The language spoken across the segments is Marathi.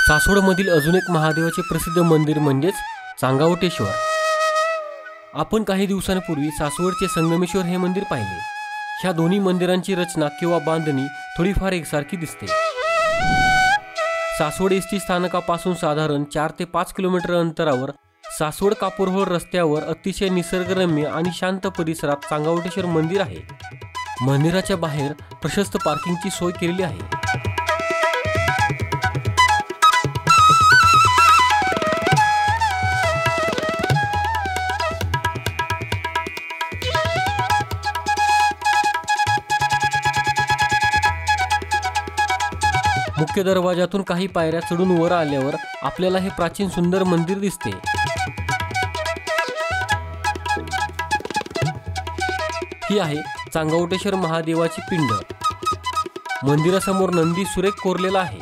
सासवडमधील अजून एक महादेवाचे प्रसिद्ध मंदिर म्हणजेच चांगावटेश्वर। आपण काही दिवसांपूर्वी सासवडचे संगमेश्वर हे मंदिर पाहिले। ह्या दोन्ही मंदिरांची रचना किंवा बांधणी थोडीफार एकसारखी दिसते। सासवड एसटी स्थानकापासून साधारण 4 ते 5 किलोमीटर अंतरावर सासवड कापूरहोळ रस्त्यावर अतिशय निसर्गरम्य आणि शांत परिसरात चांगावटेश्वर मंदिर आहे। मंदिराच्या बाहेर प्रशस्त पार्किंगची सोय केलेली आहे। मुख्य दरवाजातून काही पायऱ्या चढून वर आल्यावर आपल्याला हे प्राचीन सुंदर मंदिर दिसते। ही आहे चांगावटेश्वर महादेवाची पिंड। मंदिरासमोर नंदी सुरेख कोरलेला आहे।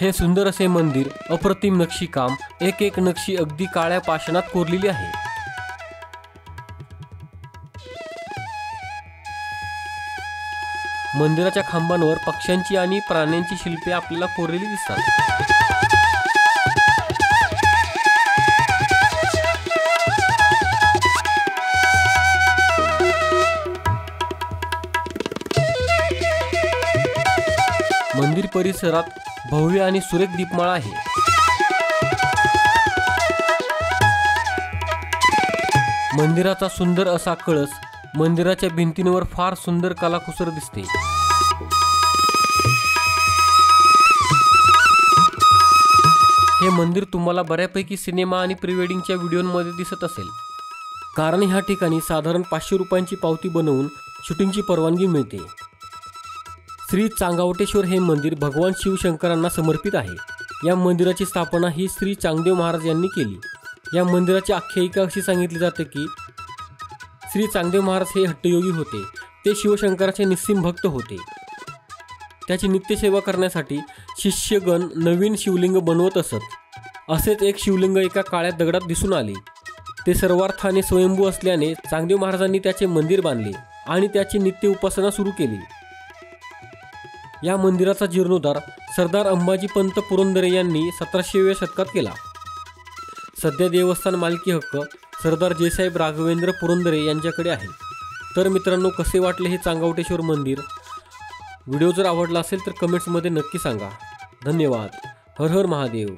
हे सुंदर असे मंदिर अप्रतिम नक्षीकाम, एक एक नक्षी अगदी काळ्या पाषाणात कोरलेली आहे। मंदिराच्या खांबांवर पक्ष्यांची आणि प्राण्यांची शिल्पे आपल्याला कोरलेली दिसतात। मंदिर परिसरात भव्य आणि सुरेख दीपमाळा आहे। मंदिराचा सुंदर असा कळस मंदिराच्या भिंतींवर फार सुंदर कलाकुसर दिसते। हे मंदिर तुम्हाला बऱ्यापैकी सिनेमा आणि प्री वेडिंगच्या व्हिडिओमध्ये दिसत असेल, कारण ह्या ठिकाणी साधारण 500 रुपयांची पावती बनवून शूटिंगची परवानगी मिळते। श्री चांगावटेश्वर हे मंदिर भगवान शिवशंकरांना समर्पित आहे। या मंदिराची स्थापना ही श्री चांगदेव महाराज यांनी केली। या मंदिराची आख्यायिका अशी सांगितली जाते की श्री चांगदेव महाराज हे हट्टयोगी होते। ते शिवशंकराचे निस्सीम भक्त होते। त्याची नित्यसेवा करण्यासाठी शिष्यगण नवीन शिवलिंग बनवत असत। असेच एक शिवलिंग एका काळ्या दगडात दिसून आले। ते सर्वार्थाने स्वयंभू असल्याने चांगदेव महाराजांनी त्याचे मंदिर बांधले आणि त्याची नित्य उपासना सुरू केली। या मंदिराचा जीर्णोद्धार सरदार अंबाजी पंत पुरंदरे यांनी 1700व्या शतकात केला। सध्या देवस्थान मालकी हक्क सरदार जयसाहेब राघवेंद्र पुरंदरे यांच्याकडे आहे। तर मित्रांनो, कसे वाटले हे चांगावटेश्वर मंदिर? व्हिडिओ जर आवडला असेल तर कमेंट्समध्ये नक्की सांगा। धन्यवाद। हर हर महादेव।